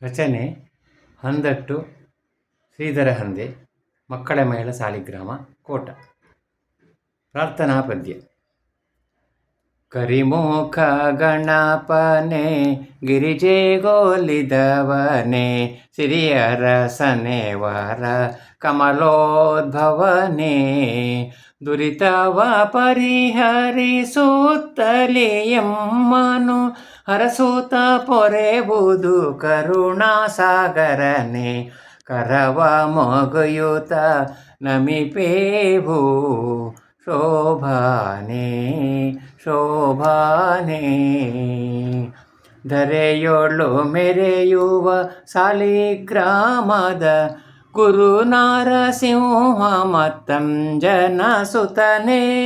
ರಚನೆ ಹಂದಟ್ಟು ಶ್ರೀಧರ ಹಂದೆ. ಮಕ್ಕಳ ಮೇಳ ಸಾಲಿಗ್ರಾಮ ಕೋಟ. ಪ್ರಾರ್ಥನಾ ಪದ್ಯ. ಕರಿಮುಖ ಗಣಪನೆ ಗಿರಿಜೆಗೋಲಿದವನೆ ಸಿರಿಯರಸನೆ ವರ ಕಮಲೋದ್ಭವನೆ ದುರಿತವ ಪರಿಹರಿಸುತ್ತಲಿ ಎಮ್ಮನು ಹರಸುತ್ತ ಪೊರೆಬುದು ಕರುಣಾಸಾಗರನೆ ಕರವ ಮೊಗಯುತ ನಮಿಪೇವು ಶೋಭಾನೆ ಶೋಭಾನೆ ಧರೆಯೊಳು ಮೆರೆಯುವ ಸಾಲಿಗ್ರಾಮದ ಗುರು ನಾರಸಿಂಹ ಮತ್ತಂಜನ ಸುತನೇ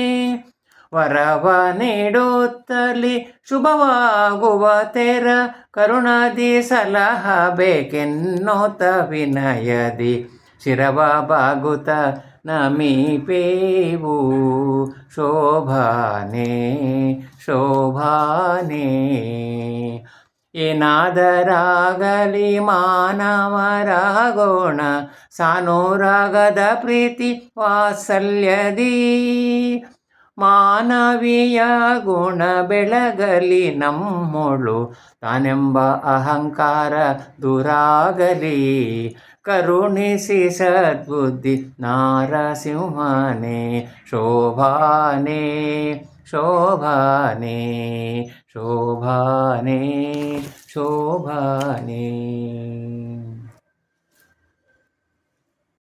ವರವ ನೀಡುತ್ತಲಿ ಶುಭವಾಗುವ ತೆರ ಕರುಣದಿ ಸಲಹಬೇಕೆನ್ನುತ್ತ ವಿನಯದಿ ಶಿರವ ಬಾಗುತ್ತ ನಮಿಪೇವು ಶೋಭಾನೆ ಶೋಭಾನೆ ಏನಾದರಾಗಲಿ ಮಾನವರಾಗೋಣ ಸಾನುರಾಗದ ಪ್ರೀತಿ ವಾತ್ಸಲ್ಯದಿ ಮಾನವೀಯ ಗುಣ ಬೆಳಗಲಿ ನಮ್ಮೊಳು ತಾನೆಂಬ ಅಹಂಕಾರ ದೂರಾಗಲಿ ಕರುಣಿಸಿ ಸದ್ಬುದ್ಧಿ ನಾರಸಿಂಹನೇ ಶೋಭಾನೆ ಶೋಭಾನೆ ಶೋಭಾನೆ ಶೋಭಾನೆ.